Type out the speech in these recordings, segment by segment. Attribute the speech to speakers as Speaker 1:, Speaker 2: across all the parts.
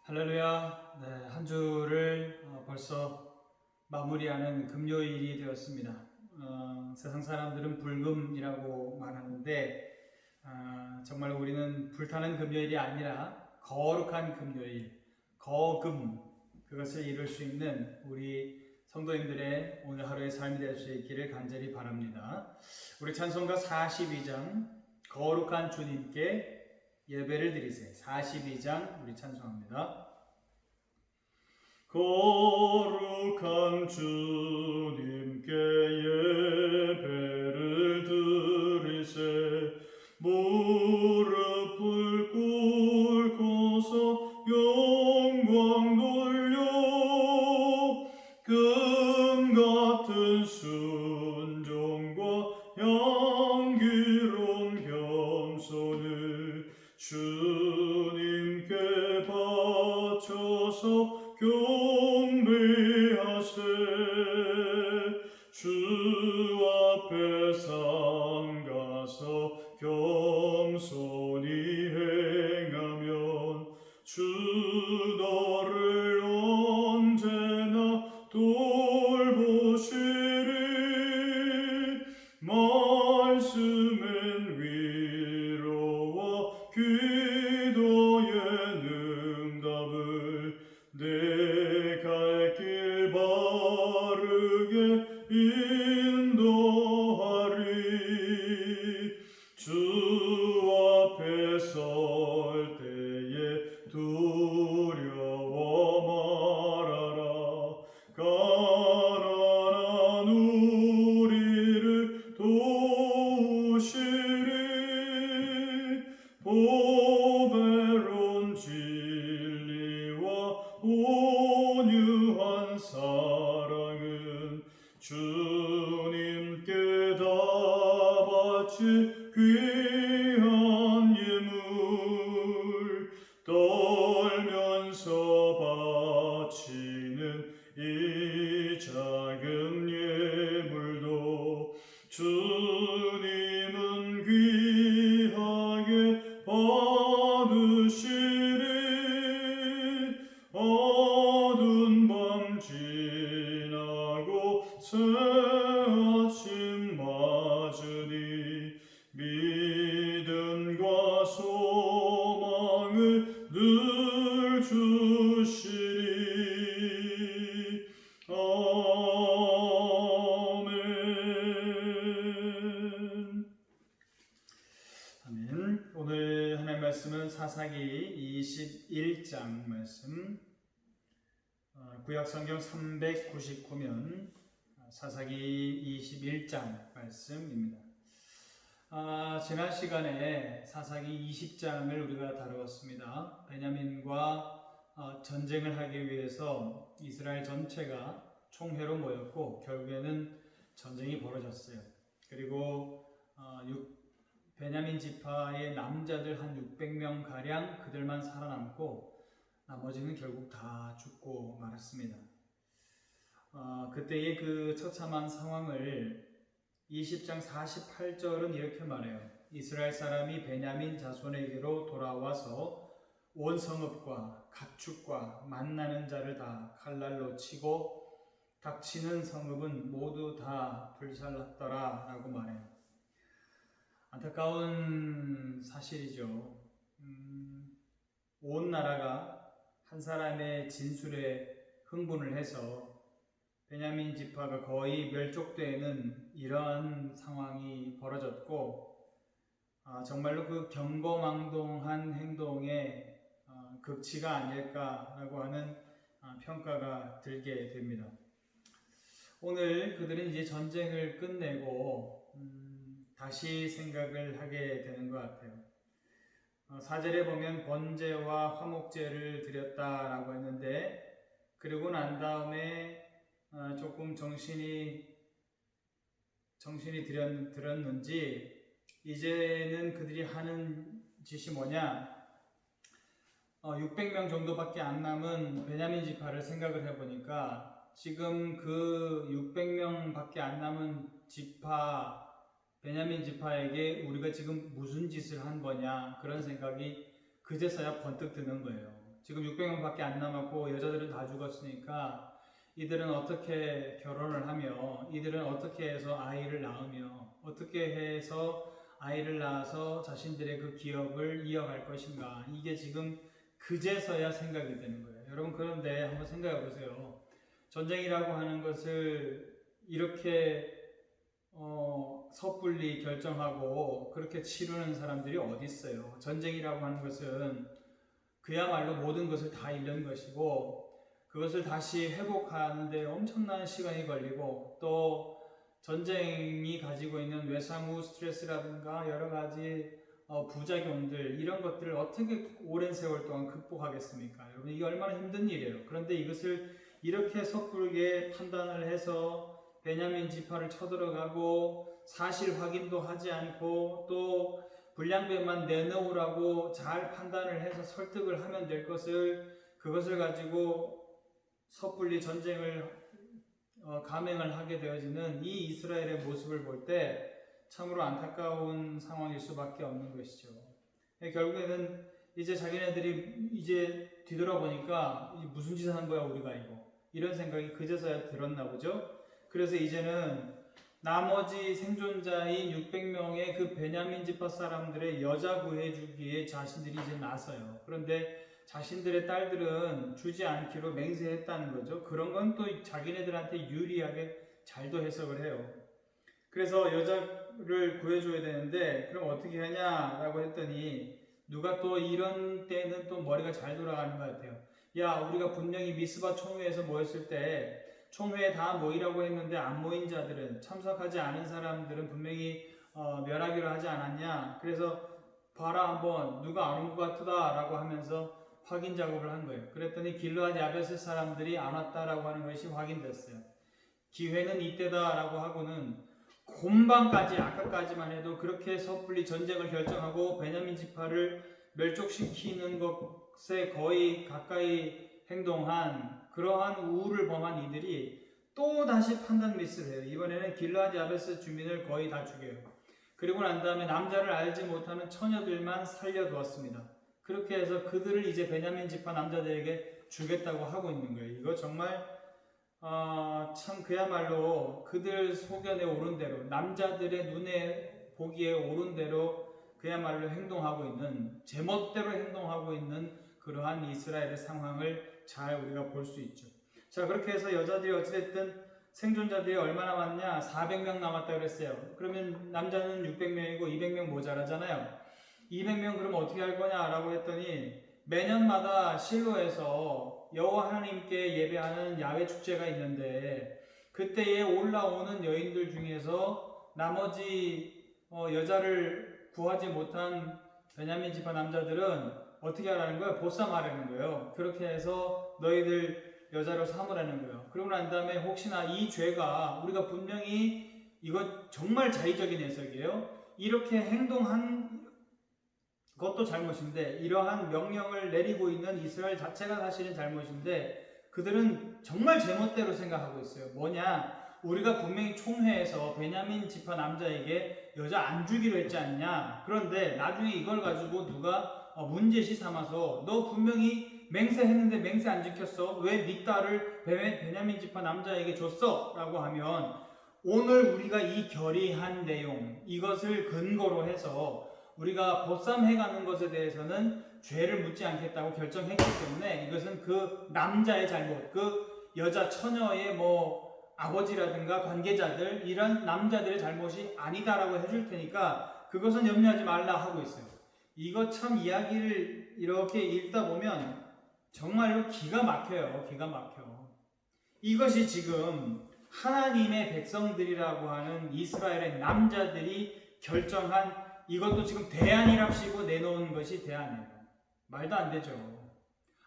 Speaker 1: 할렐루야. 네, 한 주를 벌써 마무리하는 금요일이 되었습니다. 세상 사람들은 불금이라고 말하는데 정말 우리는 불타는 금요일이 아니라 거룩한 금요일, 거금, 그것을 이룰 수 있는 우리 성도님들의 오늘 하루의 삶이 될 수 있기를 간절히 바랍니다. 우리 찬송가 42장 거룩한 주님께 예배를 드리세. 42장 우리 찬송합니다. 거룩한 주님께 예배를 드리세. 무릎을 꿇고서 영광 돌려 금 같은 순종과 향기로운 겸손을 주님께 바쳐서 경배하세. 주 앞에 삼가서 겸손히 행하면 주 너를 언제나 돌보시리. 말씀엔 위로와 기도의 응답을 내 갈 길 바르게 인도하리. 주 앞에 설 때에 두려워 말아라. 가난한 우리를 도우시리. 보배로운 진리와 온유한 사랑은 주님께 다 바칠 귀한 예물. 떨면서 바치는 이 작은 예물도 주님은 귀하게 받으시리. 어두운 밤 지나고 새 아침 맞으니 믿음과 소망을 늘 주시리. 아멘. 아멘. 오늘 하나님의 말씀은 사사기 21장 말씀, 구약성경 399면 사사기 21장 말씀입니다. 지난 시간에 사사기 20장을 우리가 다루었습니다. 베냐민과 전쟁을 하기 위해서 이스라엘 전체가 총회로 모였고 결국에는 전쟁이 벌어졌어요. 그리고 베냐민 지파의 남자들 한 600명 가량 그들만 살아남고 나머지는 결국 다 죽고 말았습니다. 그때의 그 처참한 상황을 20장 48절은 이렇게 말해요. 이스라엘 사람이 베냐민 자손에게로 돌아와서 온 성읍과 가축과 만나는 자를 다 칼날로 치고 닥치는 성읍은 모두 다 불살랐더라 라고 말해요. 안타까운 사실이죠. 온 나라가 한 사람의 진술에 흥분을 해서 베냐민 지파가 거의 멸족되는 이러한 상황이 벌어졌고 정말로 그 경거망동한 행동의 극치가 아닐까라고 하는 평가가 들게 됩니다. 오늘 그들은 이제 전쟁을 끝내고 다시 생각을 하게 되는 것 같아요. 4절에 보면 번제와 화목제를 드렸다라고 했는데 그리고 난 다음에 조금 정신이 들었는지 이제는 그들이 하는 짓이 뭐냐, 600명 정도밖에 안 남은 베냐민 지파를 생각을 해보니까 지금 그 600명밖에 안 남은 지파, 베냐민 지파에게 우리가 지금 무슨 짓을 한 거냐, 그런 생각이 그제서야 번뜩 드는 거예요. 지금 600명밖에 안 남았고 여자들은 다 죽었으니까 이들은 어떻게 결혼을 하며 이들은 어떻게 해서 아이를 낳으며 어떻게 해서 아이를 낳아서 자신들의 그 기업을 이어갈 것인가. 이게 지금 그제서야 생각이 되는 거예요. 여러분, 그런데 한번 생각해 보세요. 전쟁이라고 하는 것을 이렇게 섣불리 결정하고 그렇게 치르는 사람들이 어디 있어요. 전쟁이라고 하는 것은 그야말로 모든 것을 다 잃는 것이고 그것을 다시 회복하는데 엄청난 시간이 걸리고 또 전쟁이 가지고 있는 외상후 스트레스라든가 여러 가지 부작용들 이런 것들을 어떻게 오랜 세월 동안 극복하겠습니까? 여러분, 이게 얼마나 힘든 일이에요. 그런데 이것을 이렇게 섣부르게 판단을 해서 베냐민 지파를 쳐들어가고 사실 확인도 하지 않고 또 불량배만 내놓으라고 잘 판단을 해서 설득을 하면 될 것을 그것을 가지고 섣불리 전쟁을 감행을 하게 되어지는 이 이스라엘의 모습을 볼 때 참으로 안타까운 상황일 수밖에 없는 것이죠. 결국에는 이제 자기네들이 이제 뒤돌아보니까 무슨 짓을 한 거야 우리가 이런 생각이 그제서야 들었나 보죠. 그래서 이제는 나머지 생존자인 600명의 그 베냐민 지파 사람들의 여자 구해주기에 자신들이 이제 나서요. 그런데 자신들의 딸들은 주지 않기로 맹세했다는 거죠. 그런 건 또 자기네들한테 유리하게 잘도 해석을 해요. 그래서 여자를 구해줘야 되는데 그럼 어떻게 하냐라고 했더니 누가 또 이런 때는 또 머리가 잘 돌아가는 것 같아요. 야, 우리가 분명히 미스바 총회에서 모였을 때 총회에 다 모이라고 했는데 안 모인 자들은 참석하지 않은 사람들은 분명히 멸하기로 하지 않았냐. 그래서 봐라 한번 누가 안 온 것 같다 라고 하면서 확인 작업을 한 거예요. 그랬더니 길르앗 야베스 사람들이 안 왔다라고 하는 것이 확인됐어요. 기회는 이때다라고 하고는 곰방까지 아까까지만 해도 그렇게 섣불리 전쟁을 결정하고 베냐민 지파를 멸족시키는 것에 거의 가까이 행동한 그러한 우울을 범한 이들이 또 다시 판단 미스를 해요. 이번에는 길르앗 야베스 주민을 거의 다 죽여요. 그리고 난 다음에 남자를 알지 못하는 처녀들만 살려두었습니다. 그렇게 해서 그들을 이제 베냐민 지파 남자들에게 주겠다고 하고 있는 거예요. 이거 정말 참 그야말로 그들 소견에 오른 대로 남자들의 눈에 보기에 오른 대로 그야말로 행동하고 있는 제멋대로 행동하고 있는 그러한 이스라엘의 상황을 잘 우리가 볼 수 있죠. 자, 그렇게 해서 여자들이 어찌됐든 생존자들이 얼마나 많냐? 400명 남았다 그랬어요. 그러면 남자는 600명이고 200명 모자라잖아요. 200명 그럼 어떻게 할 거냐라고 했더니 매년마다 실로에서 여호와 하나님께 예배하는 야외 축제가 있는데 그때에 올라오는 여인들 중에서 나머지 여자를 구하지 못한 베냐민 지파 남자들은 어떻게 하라는 거예요? 보쌈하라는 거예요. 그렇게 해서 너희들 여자로 삼으라는 거예요. 그러고 난 다음에 혹시나 이 죄가 우리가 분명히 이거 정말 자의적인 해석이에요. 이렇게 행동한 그것도 잘못인데 이러한 명령을 내리고 있는 이스라엘 자체가 사실은 잘못인데 그들은 정말 제멋대로 생각하고 있어요. 뭐냐? 우리가 분명히 총회에서 베냐민 지파 남자에게 여자 안 주기로 했지 않냐? 그런데 나중에 이걸 가지고 누가 문제시 삼아서 너 분명히 맹세했는데 맹세 안 지켰어? 왜 네 딸을 베냐민 지파 남자에게 줬어? 라고 하면 오늘 우리가 이 결의한 내용 이것을 근거로 해서 우리가 보쌈해가는 것에 대해서는 죄를 묻지 않겠다고 결정했기 때문에 이것은 그 남자의 잘못, 그 여자 처녀의 아버지라든가 관계자들 이런 남자들의 잘못이 아니다라고 해줄 테니까 그것은 염려하지 말라 하고 있어요. 이거 참 이야기를 이렇게 읽다 보면 정말로 기가 막혀요. 기가 막혀. 이것이 지금 하나님의 백성들이라고 하는 이스라엘의 남자들이 결정한 이것도 지금 대안이랍시고 내놓은 것이 대안이에요. 말도 안 되죠.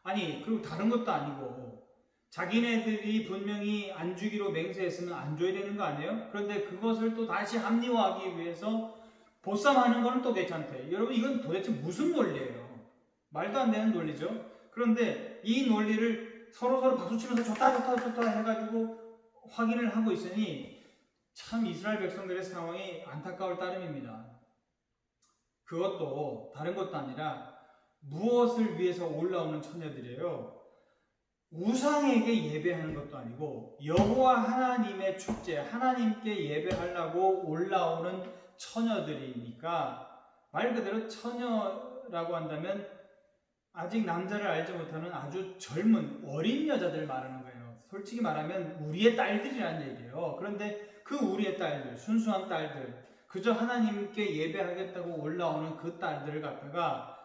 Speaker 1: 아니, 그리고 다른 것도 아니고 자기네들이 분명히 안 주기로 맹세했으면 안 줘야 되는 거 아니에요? 그런데 그것을 또 다시 합리화하기 위해서 보쌈하는 거는 또 괜찮대. 여러분, 이건 도대체 무슨 논리예요? 말도 안 되는 논리죠. 그런데 이 논리를 서로 박수치면서 좋다 해가지고 확인을 하고 있으니 참 이스라엘 백성들의 상황이 안타까울 따름입니다. 그것도 다른 것도 아니라 무엇을 위해서 올라오는 처녀들이에요? 우상에게 예배하는 것도 아니고 여호와 하나님의 축제, 하나님께 예배하려고 올라오는 처녀들이니까 말 그대로 처녀라고 한다면 아직 남자를 알지 못하는 아주 젊은 어린 여자들 말하는 거예요. 솔직히 말하면 우리의 딸들이라는 얘기예요. 그런데 그 우리의 딸들, 순수한 딸들, 그저 하나님께 예배하겠다고 올라오는 그 딸들을 갖다가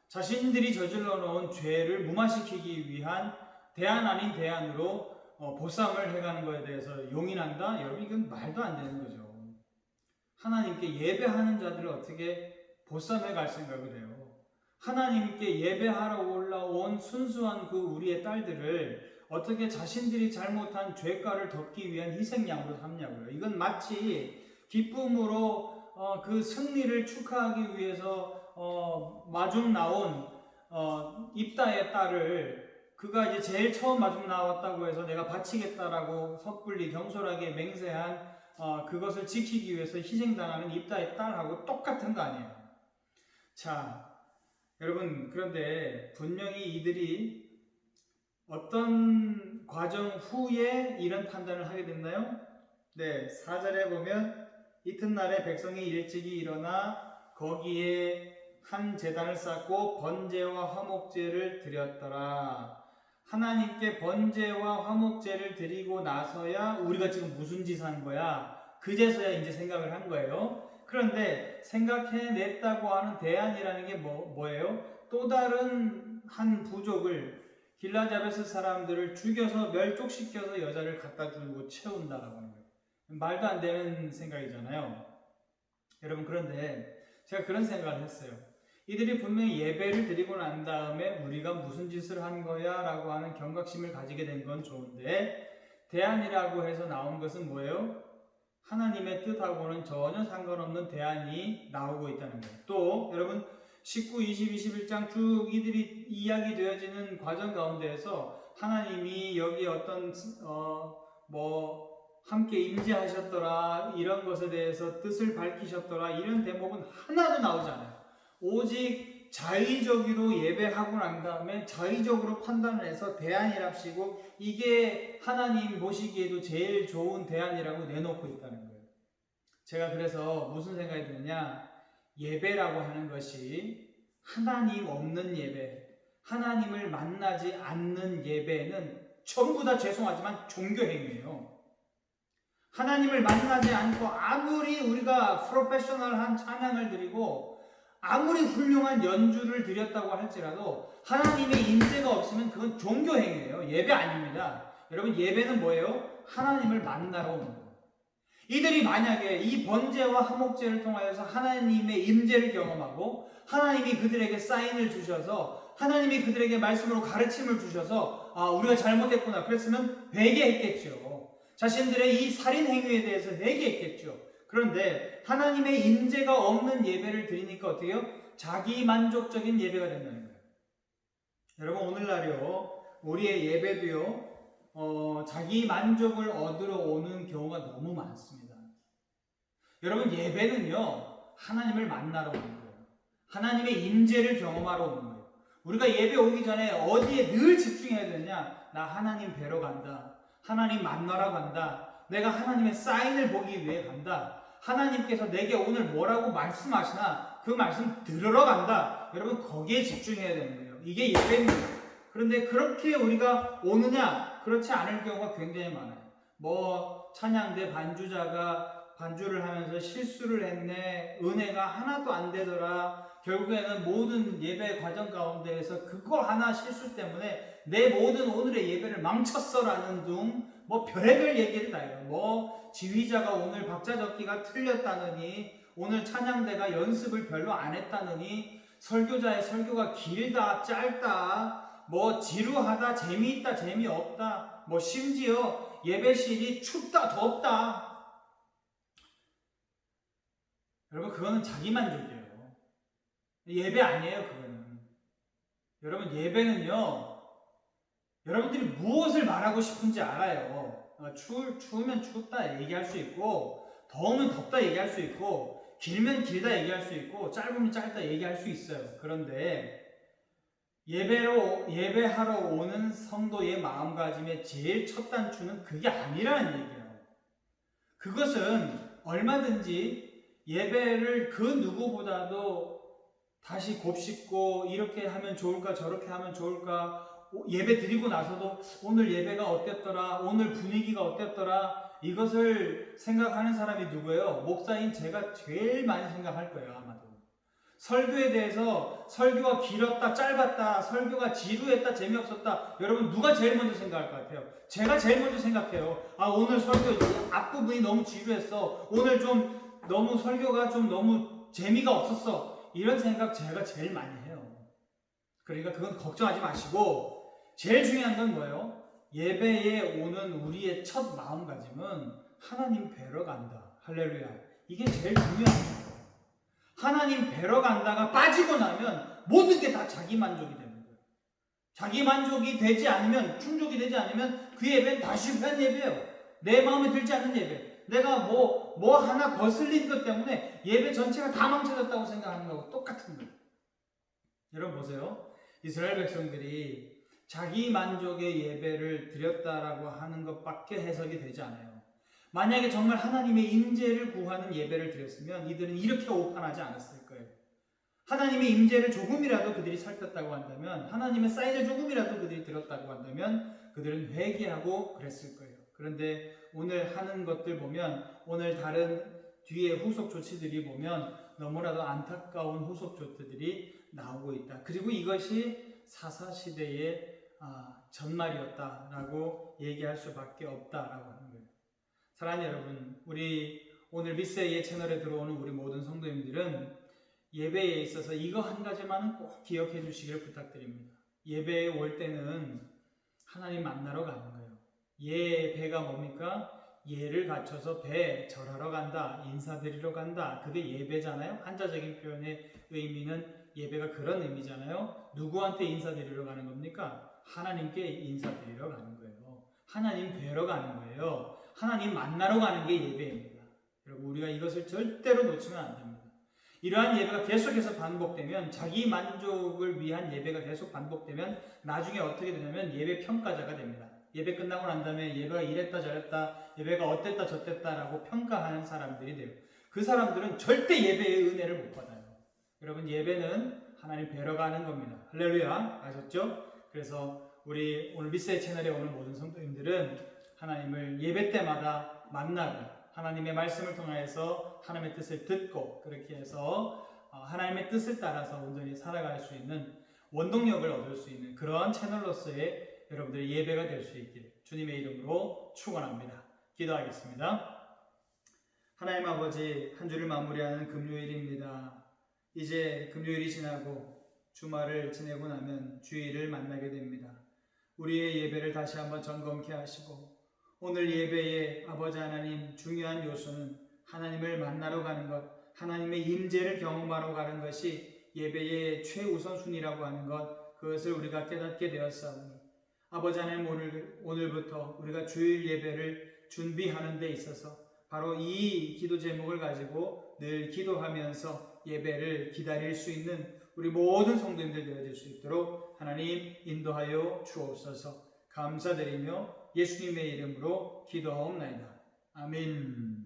Speaker 1: 자신들이 저질러 놓은 죄를 무마시키기 위한 대안 아닌 대안으로 보쌈을 해가는 것에 대해서 용인한다? 여러분, 이건 말도 안 되는 거죠. 하나님께 예배하는 자들을 어떻게 보쌈해 갈 생각을 해요? 하나님께 예배하러 올라온 순수한 그 우리의 딸들을 어떻게 자신들이 잘못한 죄가를 덮기 위한 희생양으로 삼냐고요. 이건 마치 기쁨으로 그 승리를 축하하기 위해서 마중 나온 입다의 딸을 그가 이제 제일 처음 마중 나왔다고 해서 내가 바치겠다라고 섣불리 경솔하게 맹세한 그것을 지키기 위해서 희생당하는 입다의 딸하고 똑같은 거 아니에요. 자, 여러분, 그런데 분명히 이들이 어떤 과정 후에 이런 판단을 하게 됐나요? 네, 4절에 보면 이튿날에 백성이 일찍이 일어나 거기에 한 제단을 쌓고 번제와 화목제를 드렸더라. 하나님께 번제와 화목제를 드리고 나서야 우리가 지금 무슨 짓을 한 거야? 그제서야 이제 생각을 한 거예요. 그런데 생각해냈다고 하는 대안이라는 게 뭐예요? 또 다른 한 부족을 길라드 야베스 사람들을 죽여서 멸족시켜서 여자를 갖다 주고 채운다라고 하는 거예요. 말도 안 되는 생각이잖아요. 여러분, 그런데 제가 그런 생각을 했어요. 이들이 분명히 예배를 드리고 난 다음에 우리가 무슨 짓을 한 거야? 라고 하는 경각심을 가지게 된 건 좋은데 대안이라고 해서 나온 것은 뭐예요? 하나님의 뜻하고는 전혀 상관없는 대안이 나오고 있다는 거예요. 또 여러분 19, 20, 21장 쭉 이들이 이야기되어지는 과정 가운데에서 하나님이 여기 어떤 함께 임재하셨더라 이런 것에 대해서 뜻을 밝히셨더라 이런 대목은 하나도 나오지 않아요. 오직 자의적으로 예배하고 난 다음에 자의적으로 판단을 해서 대안이랍시고 이게 하나님 보시기에도 제일 좋은 대안이라고 내놓고 있다는 거예요. 제가 그래서 무슨 생각이 드느냐, 예배라고 하는 것이 하나님 없는 예배, 하나님을 만나지 않는 예배는 전부 다 죄송하지만 종교행위예요. 하나님을 만나지 않고 아무리 우리가 프로페셔널한 찬양을 드리고 아무리 훌륭한 연주를 드렸다고 할지라도 하나님의 임재가 없으면 그건 종교행위예요. 예배 아닙니다. 여러분, 예배는 뭐예요? 하나님을 만나러 오는 거예요. 이들이 만약에 이 번제와 화목제를 통하여서 하나님의 임재를 경험하고 하나님이 그들에게 사인을 주셔서 하나님이 그들에게 말씀으로 가르침을 주셔서 우리가 잘못했구나 그랬으면 회개했겠죠. 자신들의 이 살인 행위에 대해서 회개했겠죠. 그런데 하나님의 임재가 없는 예배를 드리니까 어떻게 해요? 자기 만족적인 예배가 된다는 거예요. 여러분, 오늘날요 우리의 예배도요 자기 만족을 얻으러 오는 경우가 너무 많습니다. 여러분, 예배는요 하나님을 만나러 오는 거예요. 하나님의 임재를 경험하러 오는 거예요. 우리가 예배 오기 전에 어디에 늘 집중해야 되느냐? 나 하나님 뵈러 간다. 하나님 만나러 간다. 내가 하나님의 사인을 보기 위해 간다. 하나님께서 내게 오늘 뭐라고 말씀하시나 그 말씀 들으러 간다. 여러분, 거기에 집중해야 되는 거예요. 이게 예배입니다. 그런데 그렇게 우리가 오느냐? 그렇지 않을 경우가 굉장히 많아요. 찬양대 반주자가 반주를 하면서 실수를 했네, 은혜가 하나도 안 되더라, 결국에는 모든 예배 과정 가운데에서 그거 하나 실수 때문에 내 모든 오늘의 예배를 망쳤어라는 등 별의별 얘기를 다 해요. 지휘자가 오늘 박자 적기가 틀렸다느니, 오늘 찬양대가 연습을 별로 안 했다느니, 설교자의 설교가 길다 짧다, 지루하다 재미있다 재미없다, 심지어 예배실이 춥다 덥다. 여러분, 그거는 자기만족이에요. 예배 아니에요. 그거는. 여러분, 예배는요 여러분들이 무엇을 말하고 싶은지 알아요. 추우면 춥다 얘기할 수 있고, 더우면 덥다 얘기할 수 있고, 길면 길다 얘기할 수 있고, 짧으면 짧다 얘기할 수 있어요. 그런데 예배하러 오는 성도의 마음가짐의 제일 첫 단추는 그게 아니라는 얘기예요. 그것은 얼마든지 예배를 그 누구보다도 다시 곱씹고 이렇게 하면 좋을까 저렇게 하면 좋을까, 예배 드리고 나서도 오늘 예배가 어땠더라, 오늘 분위기가 어땠더라, 이것을 생각하는 사람이 누구예요? 목사인 제가 제일 많이 생각할 거예요. 아마도 설교에 대해서 설교가 길었다 짧았다, 설교가 지루했다 재미없었다, 여러분 누가 제일 먼저 생각할 것 같아요? 제가 제일 먼저 생각해요. 오늘 설교 앞부분이 너무 지루했어, 오늘 좀 너무 설교가 좀 너무 재미가 없었어, 이런 생각 제가 제일 많이 해요. 그러니까 그건 걱정하지 마시고, 제일 중요한 건 뭐예요? 예배에 오는 우리의 첫 마음가짐은 하나님 뵈러 간다. 할렐루야. 이게 제일 중요한 거예요. 하나님 뵈러 간다가 빠지고 나면 모든 게 다 자기 만족이 되는 거예요. 자기 만족이 되지 않으면, 충족이 되지 않으면 그 예배는 다 실패한 예배예요. 내 마음에 들지 않는 예배. 내가 뭐 하나 거슬린 것 때문에 예배 전체가 다 망쳐졌다고 생각하는 거하고 똑같은 거예요. 여러분 보세요. 이스라엘 백성들이 자기 만족의 예배를 드렸다라고 하는 것밖에 해석이 되지 않아요. 만약에 정말 하나님의 임재를 구하는 예배를 드렸으면 이들은 이렇게 오판하지 않았을 거예요. 하나님의 임재를 조금이라도 그들이 살폈다고 한다면, 하나님의 사인을 조금이라도 그들이 들었다고 한다면 그들은 회개하고 그랬을 거예요. 그런데 오늘 하는 것들 보면, 오늘 다른 뒤에 후속 조치들이 보면 너무나도 안타까운 후속 조치들이 나오고 있다. 그리고 이것이 사사시대의 전말이었다라고 얘기할 수밖에 없다라고 하는 거예요. 사랑하는 여러분, 우리 오늘 미세의 채널에 들어오는 우리 모든 성도님들은 예배에 있어서 이거 한 가지만은 꼭 기억해 주시기를 부탁드립니다. 예배에 올 때는 하나님 만나러 가는 거예요. 예배가 뭡니까? 예를 갖춰서 배 절하러 간다, 인사드리러 간다. 그게 예배잖아요. 한자적인 표현의 의미는 예배가 그런 의미잖아요. 누구한테 인사드리러 가는 겁니까? 하나님께 인사드리러 가는 거예요. 하나님 뵈러 가는 거예요. 하나님 만나러 가는 게 예배입니다. 여러분, 우리가 이것을 절대로 놓치면 안 됩니다. 이러한 예배가 계속해서 반복되면, 자기 만족을 위한 예배가 계속 반복되면 나중에 어떻게 되냐면 예배 평가자가 됩니다. 예배 끝나고 난 다음에 예배가 이랬다 저랬다, 예배가 어땠다 저땠다 라고 평가하는 사람들이 돼요. 그 사람들은 절대 예배의 은혜를 못 받아요. 여러분, 예배는 하나님 뵈러 가는 겁니다. 할렐루야. 아셨죠? 그래서 우리 오늘 미스의 채널에 오는 모든 성도님들은 하나님을 예배 때마다 만나고 하나님의 말씀을 통해서 하나님의 뜻을 듣고, 그렇게 해서 하나님의 뜻을 따라서 온전히 살아갈 수 있는 원동력을 얻을 수 있는 그러한 채널로서의 여러분들의 예배가 될 수 있기를 주님의 이름으로 축원합니다. 기도하겠습니다. 하나님 아버지, 한 주를 마무리하는 금요일입니다. 이제 금요일이 지나고 주말을 지내고 나면 주일을 만나게 됩니다. 우리의 예배를 다시 한번 점검케 하시고, 오늘 예배의 아버지 하나님 중요한 요소는 하나님을 만나러 가는 것, 하나님의 임재를 경험하러 가는 것이 예배의 최우선순위라고 하는 것, 그것을 우리가 깨닫게 되었사오니 아버지 하나님, 오늘부터 우리가 주일 예배를 준비하는 데 있어서 바로 이 기도 제목을 가지고 늘 기도하면서 예배를 기다릴 수 있는 우리 모든 성도님들 되어질 수 있도록 하나님 인도하여 주옵소서. 감사드리며 예수님의 이름으로 기도하옵나이다. 아멘.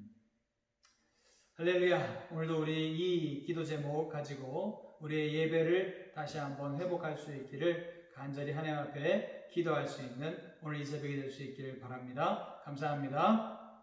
Speaker 1: 할렐루야. 오늘도 우리 이 기도 제목 가지고 우리의 예배를 다시 한번 회복할 수 있기를 간절히 하나님 앞에 기도할 수 있는 오늘 이 새벽이 될 수 있기를 바랍니다. 감사합니다.